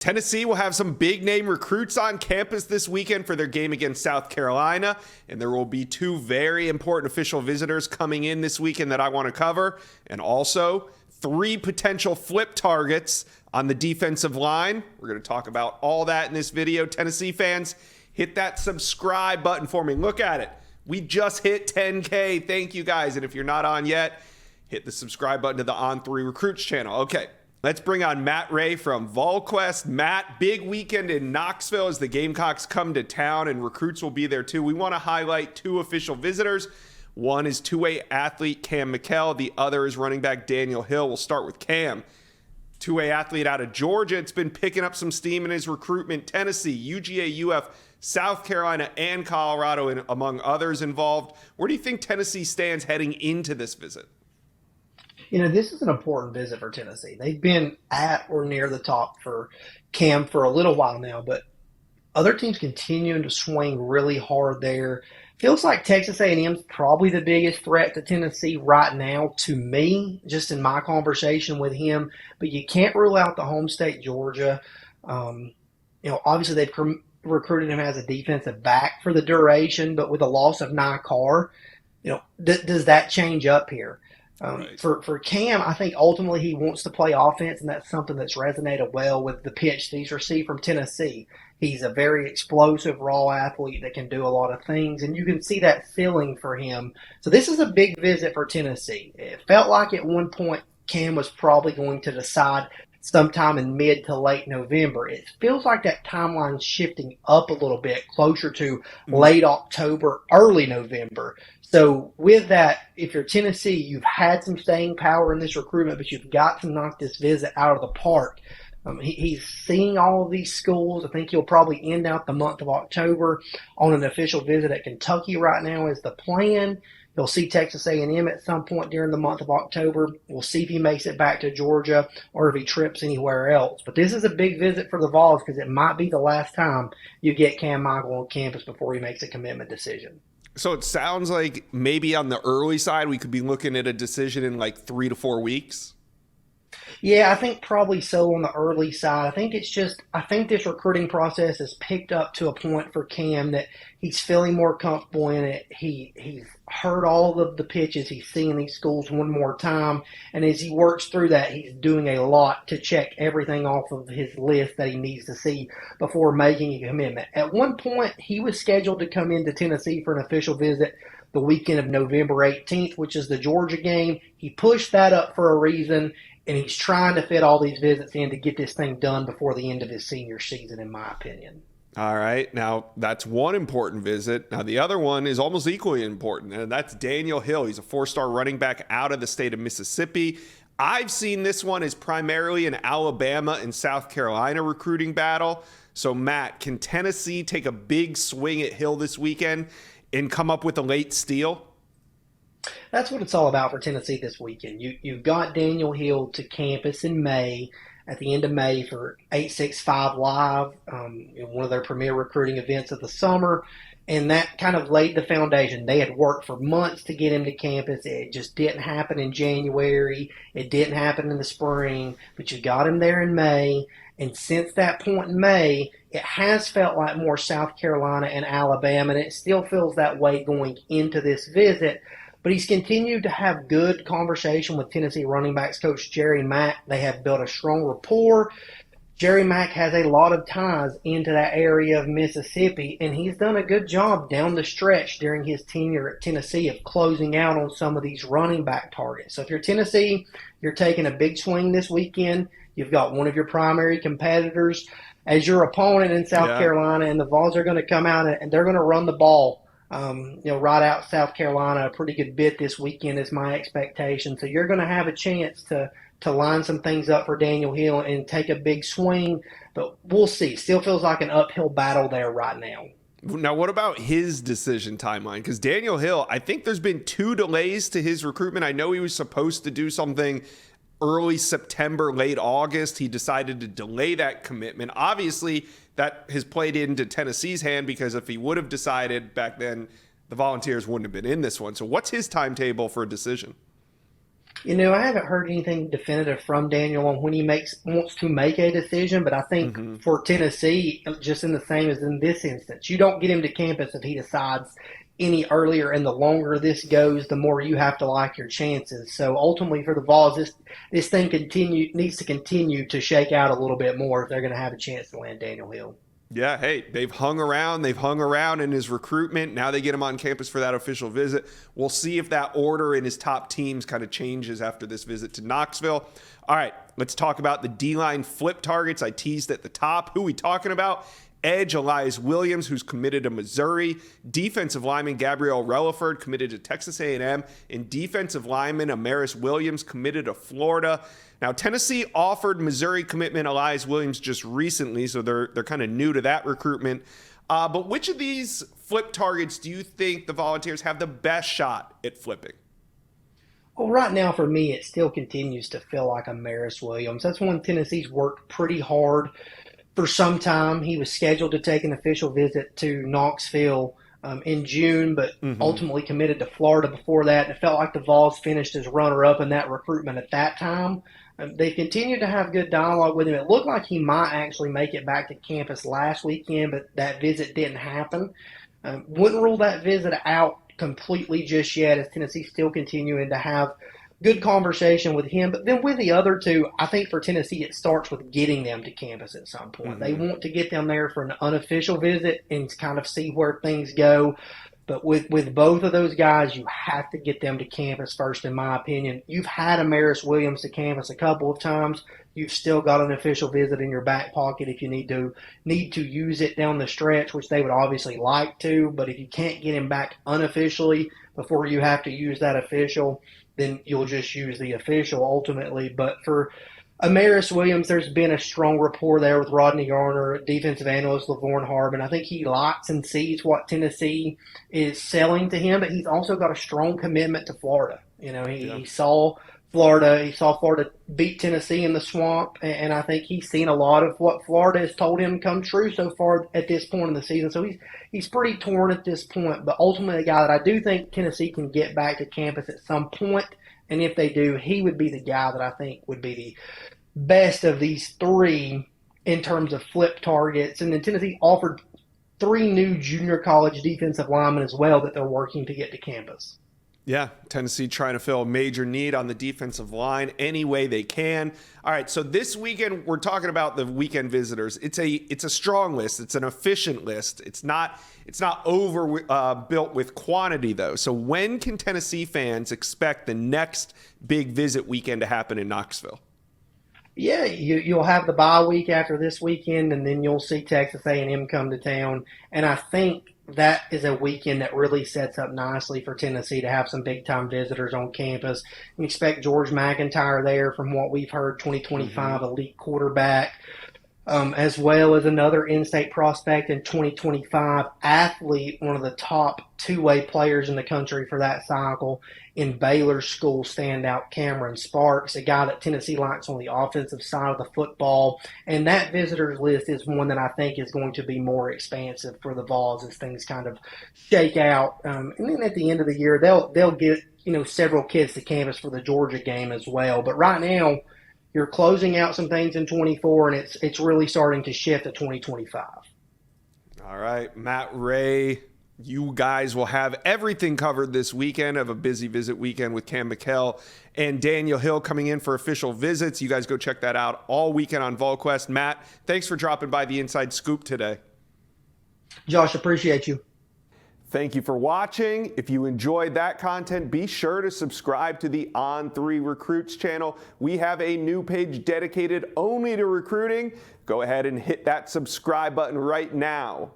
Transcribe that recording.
Tennessee will have some big name recruits on campus this weekend for their game against South Carolina, and there will be two very important official visitors coming in this weekend that I want to cover, and also three potential flip targets on the defensive line. We're going to talk about all that in this video. Tennessee fans, hit that subscribe button for me. Look at it. We just hit 10K. Thank you guys. And if you're not on yet, hit the subscribe button to the On3 Recruits channel. Okay. Let's bring on Matt Ray from VolQuest. Matt, big weekend in Knoxville as the Gamecocks come to town, and recruits will be there too. We want to highlight two official visitors. One is two-way athlete Cam McKell. The other is running back Daniel Hill. We'll start with Cam. Two-way athlete out of Georgia. It's been picking up some steam in his recruitment. Tennessee, UGA, UF, South Carolina, and Colorado, and among others involved. Where do you think Tennessee stands heading into this visit? This is an important visit for Tennessee. They've been at or near the top for Cam for a little while now, but other teams continuing to swing really hard there. Feels like Texas A&M's probably the biggest threat to Tennessee right now to me, just in my conversation with him. But you can't rule out the home state, Georgia. Obviously they've recruited him as a defensive back for the duration, but with the loss of Nye Carr, does that change up here? Right. For Cam, I think ultimately he wants to play offense, and that's something that's resonated well with the pitch that he's received from Tennessee. He's a very explosive, raw athlete that can do a lot of things, and you can see that ceiling for him. So this is a big visit for Tennessee. It felt like at one point Cam was probably going to decide sometime in mid to late November. It feels like that timeline's shifting up a little bit, closer to late October, early November. So with that, if you're Tennessee, you've had some staying power in this recruitment, but you've got to knock this visit out of the park. He's seeing all of these schools. I think he'll probably end out the month of October on an official visit at Kentucky right now is the plan. He'll see Texas A&M at some point during the month of October. We'll see if he makes it back to Georgia or if he trips anywhere else. But this is a big visit for the Vols because it might be the last time you get Cam Michael on campus before he makes a commitment decision. So it sounds like maybe on the early side, we could be looking at a decision in like 3 to 4 weeks. Yeah, I think probably so on the early side. I think this recruiting process has picked up to a point for Cam that he's feeling more comfortable in it. He's heard all of the pitches. He's seeing these schools one more time. And as he works through that, he's doing a lot to check everything off of his list that he needs to see before making a commitment. At one point, he was scheduled to come into Tennessee for an official visit the weekend of November 18th, which is the Georgia game. He pushed that up for a reason. And he's trying to fit all these visits in to get this thing done before the end of his senior season, in my opinion. All right. Now, that's one important visit. Now, the other one is almost equally important, and that's Daniel Hill. He's a 4-star running back out of the state of Mississippi. I've seen this one as primarily an Alabama and South Carolina recruiting battle. So, Matt, can Tennessee take a big swing at Hill this weekend and come up with a late steal? That's what it's all about for Tennessee this weekend. You've got Daniel Hill to campus in May, at the end of May for 865 Live, one of their premier recruiting events of the summer, and that kind of laid the foundation. They had worked for months to get him to campus. It just didn't happen in January. It didn't happen in the spring, but you got him there in May, and since that point in May, it has felt like more South Carolina and Alabama, and it still feels that way going into this visit. But he's continued to have good conversation with Tennessee running backs coach Jerry Mack. They have built a strong rapport. Jerry Mack has a lot of ties into that area of Mississippi, and he's done a good job down the stretch during his tenure at Tennessee of closing out on some of these running back targets. So if you're Tennessee, you're taking a big swing this weekend. You've got one of your primary competitors as your opponent in South Carolina, and the Vols are going to come out and they're going to run the ball. Right out South Carolina a pretty good bit this weekend is my expectation. So you're going to have a chance to line some things up for Daniel Hill and take a big swing. But we'll see. Still feels like an uphill battle there right now. Now, what about his decision timeline? Because Daniel Hill, I think there's been 2 delays to his recruitment. I know he was supposed to do something early September, late August. He decided to delay that commitment. Obviously, that has played into Tennessee's hand because if he would have decided back then, the Volunteers wouldn't have been in this one. So what's his timetable for a decision? I haven't heard anything definitive from Daniel on when he wants to make a decision, but I think Hmm. for Tennessee, just in the same as in this instance, you don't get him to campus if he decides any earlier, and the longer this goes, the more you have to like your chances. So ultimately, for the Vols, this thing needs to continue to shake out a little bit more if they're going to have a chance to land Daniel Hill. Yeah, hey, they've hung around. They've hung around in his recruitment. Now they get him on campus for that official visit. We'll see if that order in his top teams kind of changes after this visit to Knoxville. All right, let's talk about the D-line flip targets. I teased at the top. Who are we talking about? Edge Elias Williams, who's committed to Missouri. Defensive lineman Gabrielle Relaford committed to Texas A&M. And defensive lineman Amaris Williams committed to Florida. Now, Tennessee offered Missouri commitment Elias Williams just recently, so they're kind of new to that recruitment. But which of these flip targets do you think the Volunteers have the best shot at flipping? Well, right now for me, it still continues to feel like Amaris Williams. That's one Tennessee's worked pretty hard for some time. He was scheduled to take an official visit to Knoxville in June, but Hmm. ultimately committed to Florida before that. And it felt like the Vols finished as runner-up in that recruitment at that time. They continued to have good dialogue with him. It looked like he might actually make it back to campus last weekend, but that visit didn't happen. Wouldn't rule that visit out completely just yet, as Tennessee's still continuing to have good conversation with him. But then with the other two, I think for Tennessee, it starts with getting them to campus at some point. They Hmm. want to get them there for an unofficial visit and kind of see where things go. But with both of those guys, you have to get them to campus first, in my opinion. You've had Amaris Williams to campus a couple of times. You've still got an official visit in your back pocket if you need to use it down the stretch, which they would obviously like to. But if you can't get him back unofficially before you have to use that official, then you'll just use the official ultimately. But for Amaris Williams, there's been a strong rapport there with Rodney Garner, defensive analyst Lavorne Harbin. I think he likes and sees what Tennessee is selling to him, but he's also got a strong commitment to Florida. Yeah. He saw Florida beat Tennessee in the swamp, and I think he's seen a lot of what Florida has told him come true so far at this point in the season. So he's pretty torn at this point, but ultimately a guy that I do think Tennessee can get back to campus at some point. And if they do, he would be the guy that I think would be the best of these three in terms of flip targets. And then Tennessee offered three new junior college defensive linemen as well that they're working to get to campus. Yeah, Tennessee trying to fill a major need on the defensive line any way they can. All right, so this weekend we're talking about the weekend visitors. It's a strong list. It's an efficient list. It's not over built with quantity though. So when can Tennessee fans expect the next big visit weekend to happen in Knoxville? Yeah, you'll have the bye week after this weekend, and then you'll see Texas A&M come to town. And I think that is a weekend that really sets up nicely for Tennessee to have some big time visitors on campus. We expect George McIntyre there, from what we've heard, Hmm. 2025 elite quarterback. As well as another in-state prospect in 2025 athlete, one of the top two-way players in the country for that cycle in Baylor school standout Cameron Sparks, a guy that Tennessee likes on the offensive side of the football. And that visitors list is one that I think is going to be more expansive for the Vols as things kind of shake out. And then at the end of the year, they'll get several kids to campus for the Georgia game as well. But right now, you're closing out some things in 24, and it's really starting to shift to 2025. All right, Matt Ray, you guys will have everything covered this weekend of a busy visit weekend with Cam McKell and Daniel Hill coming in for official visits. You guys go check that out all weekend on VolQuest. Matt, thanks for dropping by the Inside Scoop today. Josh, appreciate you. Thank you for watching. If you enjoyed that content, be sure to subscribe to the On3 Recruits channel. We have a new page dedicated only to recruiting. Go ahead and hit that subscribe button right now.